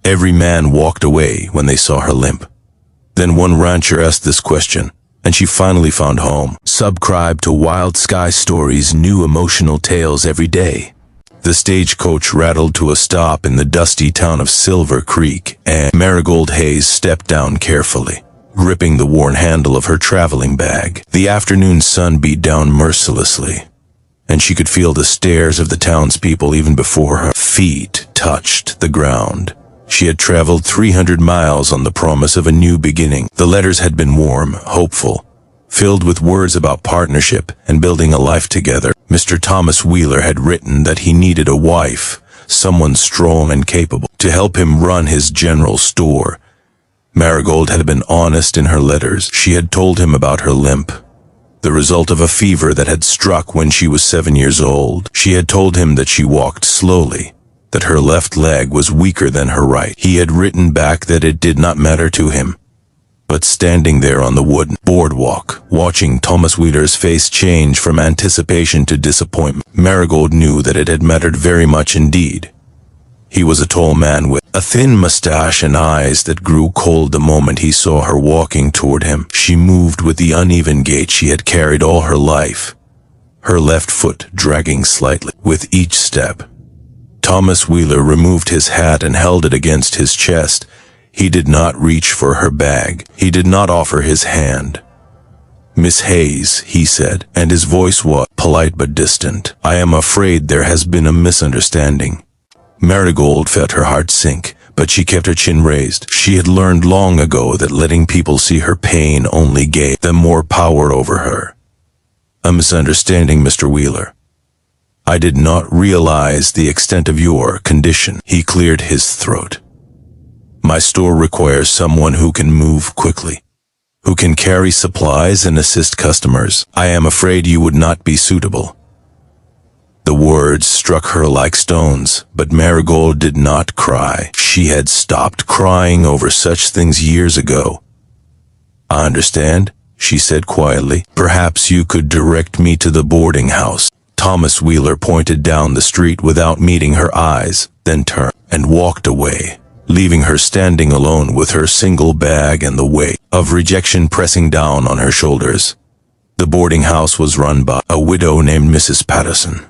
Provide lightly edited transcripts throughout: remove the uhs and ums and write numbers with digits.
Every man walked away when they saw her limp. Then one rancher asked this question, and she finally found home. Subscribe to Wild Sky Stories' new emotional tales every day. The stagecoach rattled to a stop in the dusty town of Silver Creek, and Marigold Hayes stepped down carefully, gripping the worn handle of her traveling bag. The afternoon sun beat down mercilessly, and she could feel the stares of the townspeople even before her feet touched the ground. She had traveled 300 miles on the promise of a new beginning. The letters had been warm, hopeful, filled with words about partnership and building a life together. Mr. Thomas Wheeler had written that he needed a wife, someone strong and capable, to help him run his general store. Marigold had been honest in her letters. She had told him about her limp, the result of a fever that had struck when she was 7 years old. She had told him that she walked slowly, that her left leg was weaker than her right. He had written back that it did not matter to him. But standing there on the wooden boardwalk, watching Thomas Wheeler's face change from anticipation to disappointment, Marigold knew that it had mattered very much indeed. He was a tall man with a thin mustache and eyes that grew cold the moment he saw her walking toward him. She moved with the uneven gait she had carried all her life, her left foot dragging slightly with each step. Thomas Wheeler removed his hat and held it against his chest. He did not reach for her bag. He did not offer his hand. "Miss Hayes," he said, and his voice was polite but distant. "I am afraid there has been a misunderstanding." Marigold felt her heart sink, but she kept her chin raised. She had learned long ago that letting people see her pain only gave them more power over her. "A misunderstanding, Mr. Wheeler. I did not realize the extent of your condition." He cleared his throat. "My store requires someone who can move quickly, who can carry supplies and assist customers. I am afraid you would not be suitable." The words struck her like stones, but Marigold did not cry. She had stopped crying over such things years ago. "I understand," she said quietly. "Perhaps you could direct me to the boarding house." Thomas Wheeler pointed down the street without meeting her eyes, then turned and walked away, leaving her standing alone with her single bag and the weight of rejection pressing down on her shoulders. The boarding house was run by a widow named Mrs. Patterson,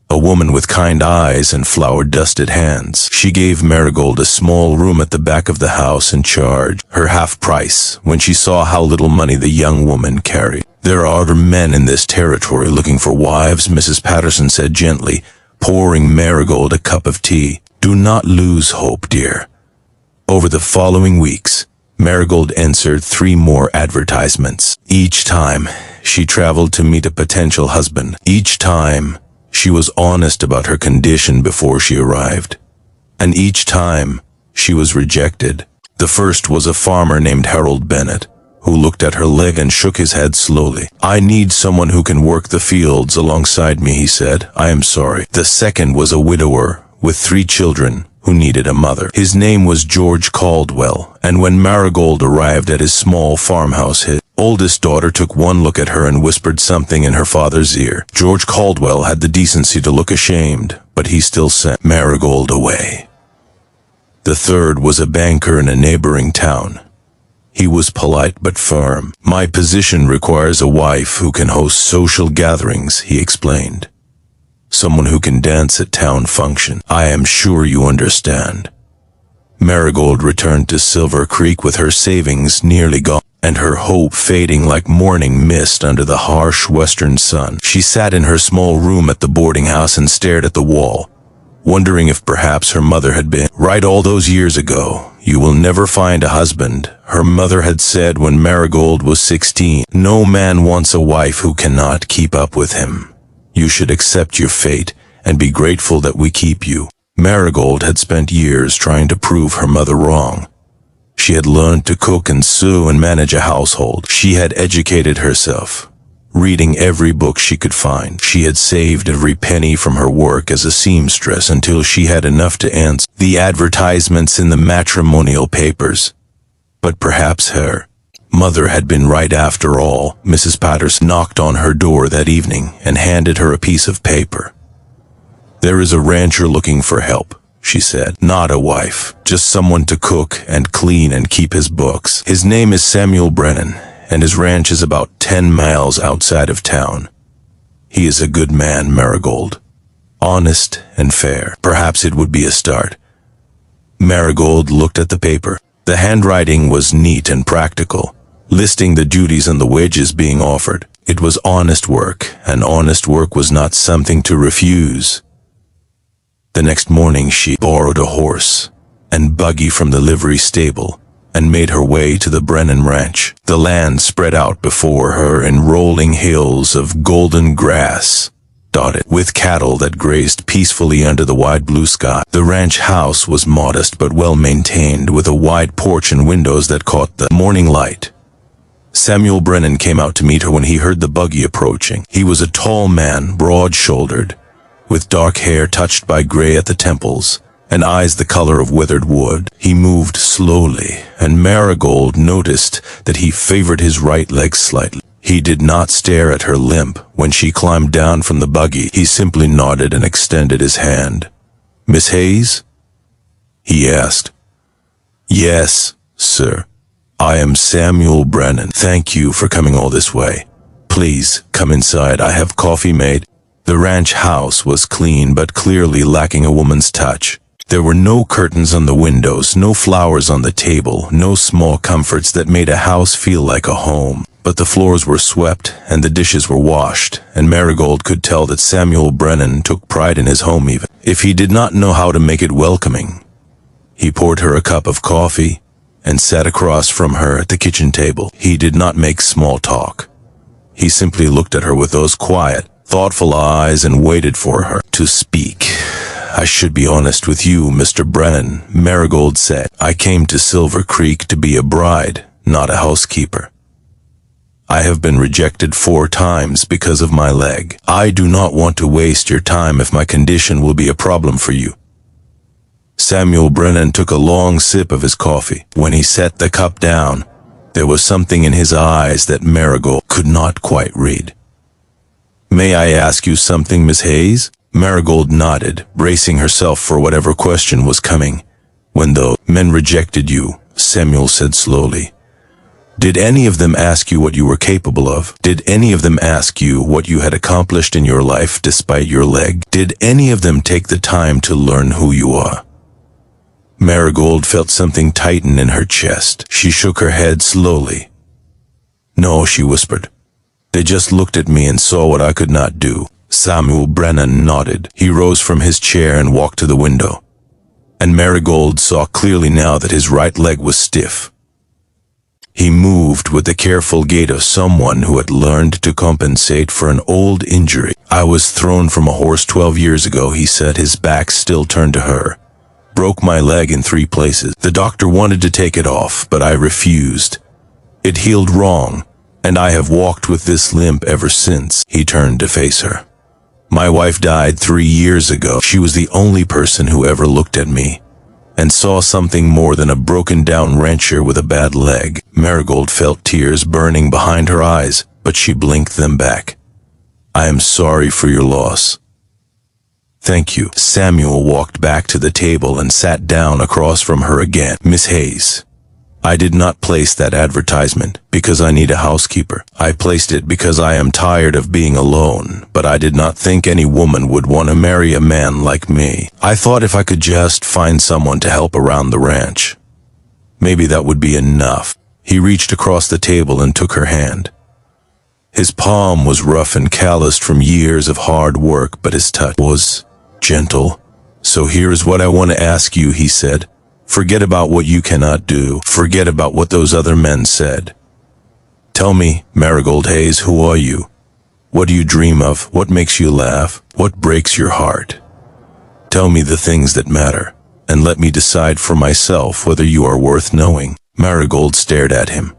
a woman with kind eyes and flour-dusted hands. She gave Marigold a small room at the back of the house and charged her half price when she saw how little money the young woman carried. "There are other men in this territory looking for wives," Mrs. Patterson said gently, pouring Marigold a cup of tea. "Do not lose hope, dear." Over the following weeks, Marigold answered 3 more advertisements. Each time, she traveled to meet a potential husband. Each time, she was honest about her condition before she arrived. And each time, she was rejected. The first was a farmer named Harold Bennett, who looked at her leg and shook his head slowly. "I need someone who can work the fields alongside me," he said. "I am sorry." The second was a widower with 3 children who needed a mother. His name was George Caldwell, and when Marigold arrived at his small farmhouse, his oldest daughter took one look at her and whispered something in her father's ear. George Caldwell had the decency to look ashamed, but he still sent Marigold away. The third was a banker in a neighboring town. He was polite but firm. "My position requires a wife who can host social gatherings," he explained. "Someone who can dance at town function. I am sure you understand." Marigold returned to Silver Creek with her savings nearly gone, and her hope fading like morning mist under the harsh western sun. She sat in her small room at the boarding house and stared at the wall, wondering if perhaps her mother had been right all those years ago. "You will never find a husband," her mother had said when Marigold was 16. "No man wants a wife who cannot keep up with him. You should accept your fate and be grateful that we keep you." Marigold had spent years trying to prove her mother wrong. She had learned to cook and sew and manage a household. She had educated herself, reading every book she could find. She had saved every penny from her work as a seamstress until she had enough to answer the advertisements in the matrimonial papers. But perhaps her mother had been right after all. Mrs. Patterson knocked on her door that evening and handed her a piece of paper. "There is a rancher looking for help," she said. Not a wife, just someone to cook and clean and keep his books. His name is Samuel Brennan, and his ranch is about 10 miles outside of town. He is a good man, Marigold. Honest and fair. Perhaps it would be a start. Marigold looked at the paper. The handwriting was neat and practical, listing the duties and the wages being offered. It was honest work, and honest work was not something to refuse. The next morning she borrowed a horse and buggy from the livery stable and made her way to the Brennan ranch. The land spread out before her in rolling hills of golden grass, dotted with cattle that grazed peacefully under the wide blue sky. The ranch house was modest but well maintained, with a wide porch and windows that caught the morning light. Samuel Brennan came out to meet her when he heard the buggy approaching. He was a tall man, broad-shouldered, with dark hair touched by gray at the temples, and eyes the color of withered wood. He moved slowly, and Marigold noticed that he favored his right leg slightly. He did not stare at her limp when she climbed down from the buggy. He simply nodded and extended his hand. "Miss Hayes?" he asked. "Yes, sir. I am Samuel Brennan. Thank you for coming all this way. Please, come inside. I have coffee made." The ranch house was clean but clearly lacking a woman's touch. There were no curtains on the windows, no flowers on the table, no small comforts that made a house feel like a home. But the floors were swept and the dishes were washed, and Marigold could tell that Samuel Brennan took pride in his home even if he did not know how to make it welcoming. He poured her a cup of coffee and sat across from her at the kitchen table. He did not make small talk. He simply looked at her with those quiet, thoughtful eyes and waited for her to speak. "I should be honest with you, Mr. Brennan," Marigold said. "I came to Silver Creek to be a bride, not a housekeeper. I have been rejected 4 times because of my leg. I do not want to waste your time if my condition will be a problem for you." Samuel Brennan took a long sip of his coffee. When he set the cup down, there was something in his eyes that Marigold could not quite read. "May I ask you something, Miss Hayes?" Marigold nodded, bracing herself for whatever question was coming. "When the men rejected you," Samuel said slowly, "did any of them ask you what you were capable of? Did any of them ask you what you had accomplished in your life despite your leg? Did any of them take the time to learn who you are?" Marigold felt something tighten in her chest. She shook her head slowly. "No," she whispered. "They just looked at me and saw what I could not do." Samuel Brennan nodded. He rose from his chair and walked to the window. And Marigold saw clearly now that his right leg was stiff. He moved with the careful gait of someone who had learned to compensate for an old injury. "I was thrown from a horse 12 years ago," he said, his back still turned to her. "Broke my leg in 3 places. The doctor wanted to take it off, but I refused. It healed wrong, and I have walked with this limp ever since." He turned to face her. "My wife died 3 years ago. She was the only person who ever looked at me and saw something more than a broken-down rancher with a bad leg." Marigold felt tears burning behind her eyes, but she blinked them back. "I am sorry for your loss." "Thank you." Samuel walked back to the table and sat down across from her again. "Miss Hayes, I did not place that advertisement because I need a housekeeper. I placed it because I am tired of being alone, but I did not think any woman would want to marry a man like me. I thought if I could just find someone to help around the ranch, maybe that would be enough." He reached across the table and took her hand. His palm was rough and calloused from years of hard work, but his touch was gentle. "So here is what I want to ask you," he said. "Forget about what you cannot do. Forget about what those other men said. Tell me, Marigold Hayes, who are you? What do you dream of? What makes you laugh? What breaks your heart? Tell me the things that matter, and let me decide for myself whether you are worth knowing." Marigold stared at him.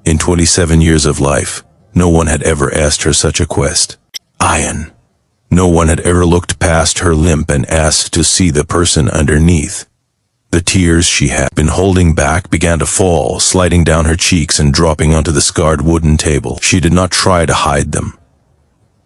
In 27 years of life, no one had ever asked her such a quest. Iron. No one had ever looked past her limp and asked to see the person underneath. The tears she had been holding back began to fall, sliding down her cheeks and dropping onto the scarred wooden table. She did not try to hide them.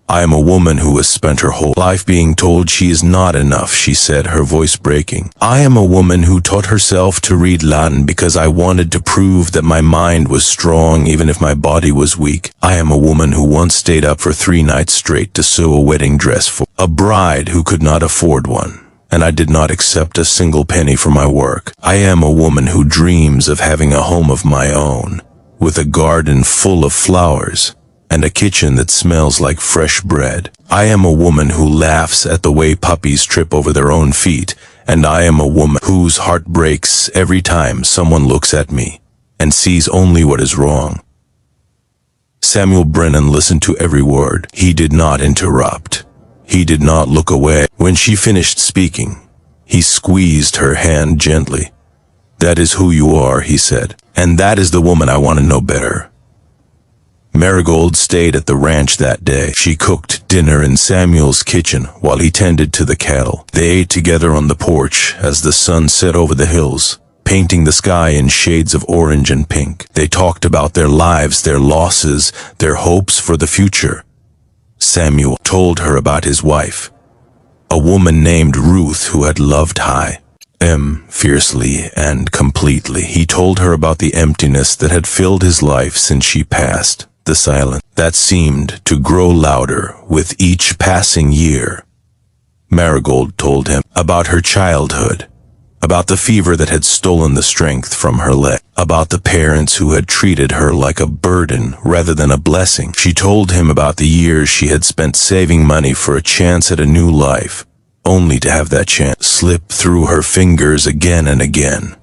I am a woman who has spent her whole life being told she is not enough, she said, her voice breaking. I am a woman who taught herself to read Latin because I wanted to prove that my mind was strong even if my body was weak. I am a woman who once stayed up for 3 nights straight to sew a wedding dress for a bride who could not afford one, and I did not accept a single penny for my work. I am a woman who dreams of having a home of my own, with a garden full of flowers, and a kitchen that smells like fresh bread. I am a woman who laughs at the way puppies trip over their own feet, and I am a woman whose heart breaks every time someone looks at me and sees only what is wrong. Samuel Brennan listened to every word. He did not interrupt. He did not look away. When she finished speaking, he squeezed her hand gently. That is who you are, he said, and that is the woman I want to know better. Marigold stayed at the ranch that day. She cooked dinner in Samuel's kitchen while he tended to the cattle. They ate together on the porch as the sun set over the hills, painting the sky in shades of orange and pink. They talked about their lives, their losses, their hopes for the future. Samuel told her about his wife, a woman named Ruth who had loved fiercely and completely. He told her about the emptiness that had filled his life since she passed. The silence that seemed to grow louder with each passing year. Marigold told him about her childhood, about the fever that had stolen the strength from her leg, about the parents who had treated her like a burden rather than a blessing. She told him about the years she had spent saving money for a chance at a new life, only to have that chance slip through her fingers again and again.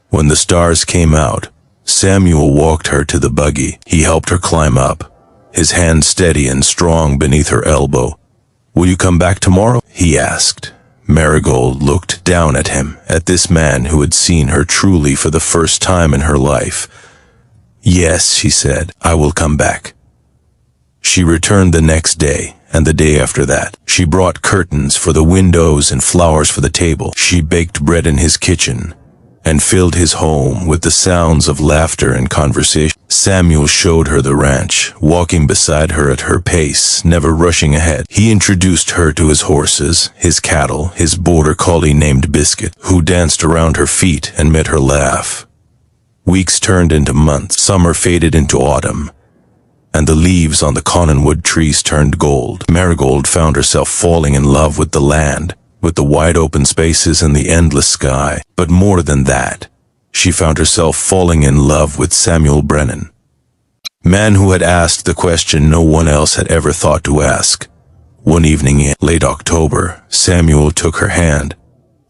When the stars came out, Samuel walked her to the buggy. He helped her climb up, his hand steady and strong beneath her elbow. Will you come back tomorrow? He asked. Marigold looked down at him, at this man who had seen her truly for the first time in her life. Yes, she said, I will come back. She returned the next day, and the day after that. She brought curtains for the windows and flowers for the table. She baked bread in his kitchen and filled his home with the sounds of laughter and conversation. Samuel showed her the ranch, walking beside her at her pace, never rushing ahead. He introduced her to his horses, his cattle, his border collie named Biscuit, who danced around her feet and made her laugh. Weeks turned into months, summer faded into autumn, and the leaves on the cottonwood trees turned gold. Marigold found herself falling in love with the land, with the wide open spaces and the endless sky. But more than that, she found herself falling in love with Samuel Brennan, man who had asked the question no one else had ever thought to ask. One evening in late October, Samuel took her hand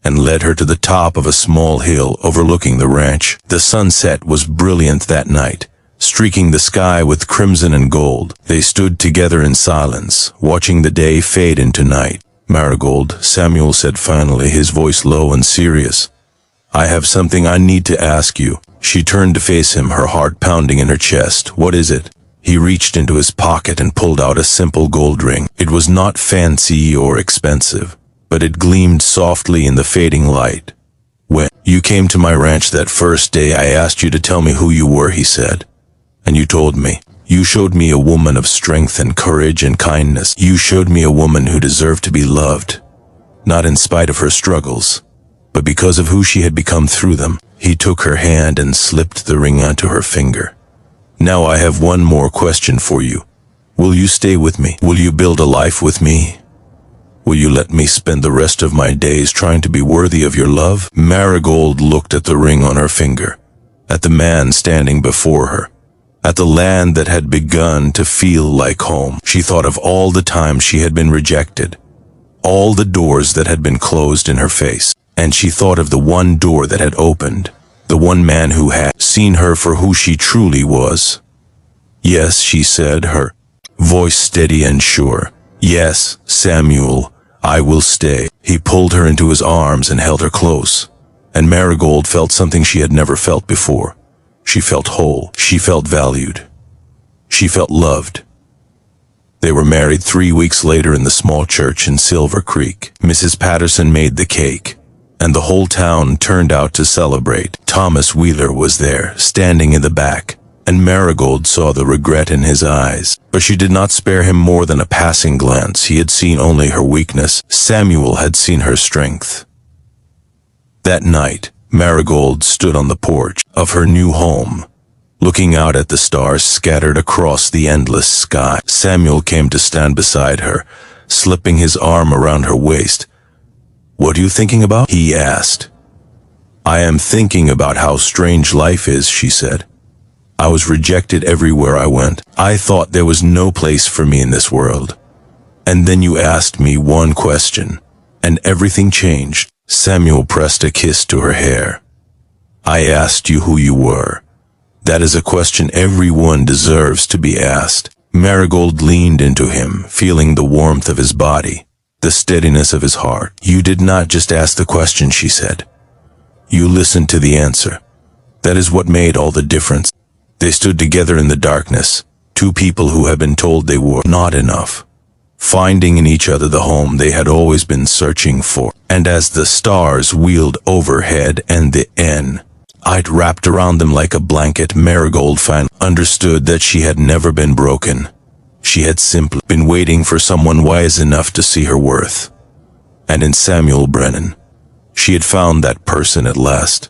and led her to the top of a small hill overlooking the ranch. The sunset was brilliant that night, streaking the sky with crimson and gold. They stood together in silence, watching the day fade into night. Marigold, Samuel said finally, his voice low and serious. I have something I need to ask you. She turned to face him, her heart pounding in her chest. What is it? He reached into his pocket and pulled out a simple gold ring. It was not fancy or expensive, but it gleamed softly in the fading light. When you came to my ranch that first day, I asked you to tell me who you were, he said. And you told me. You showed me a woman of strength and courage and kindness. You showed me a woman who deserved to be loved, not in spite of her struggles, but because of who she had become through them. He took her hand and slipped the ring onto her finger. Now I have one more question for you. Will you stay with me? Will you build a life with me? Will you let me spend the rest of my days trying to be worthy of your love? Marigold looked at the ring on her finger, at the man standing before her, at the land that had begun to feel like home. She thought of all the times she had been rejected, all the doors that had been closed in her face, and she thought of the one door that had opened, the one man who had seen her for who she truly was. Yes, she said, her voice steady and sure. Yes, Samuel, I will stay. He pulled her into his arms and held her close, and Marigold felt something she had never felt before. She felt whole. She felt valued. She felt loved. They were married 3 weeks later in the small church in Silver Creek. Mrs. Patterson made the cake, and the whole town turned out to celebrate. Thomas Wheeler was there, standing in the back, and Marigold saw the regret in his eyes. But she did not spare him more than a passing glance. He had seen only her weakness. Samuel had seen her strength. That night, Marigold stood on the porch of her new home, looking out at the stars scattered across the endless sky. Samuel came to stand beside her, slipping his arm around her waist. "What are you thinking about?" he asked. "I am thinking about how strange life is," she said. "I was rejected everywhere I went. I thought there was no place for me in this world. And then you asked me one question, and everything changed." Samuel pressed a kiss to her hair. "I asked you who you were. That is a question everyone deserves to be asked." Marigold leaned into him, feeling the warmth of his body, the steadiness of his heart. "You did not just ask the question," she said. "You listened to the answer. That is what made all the difference." They stood together in the darkness, two people who had been told they were not enough, finding in each other the home they had always been searching for. And as the stars wheeled overhead and the night wrapped around them like a blanket, Marigold finally understood that she had never been broken. She had simply been waiting for someone wise enough to see her worth. And in Samuel Brennan, she had found that person at last.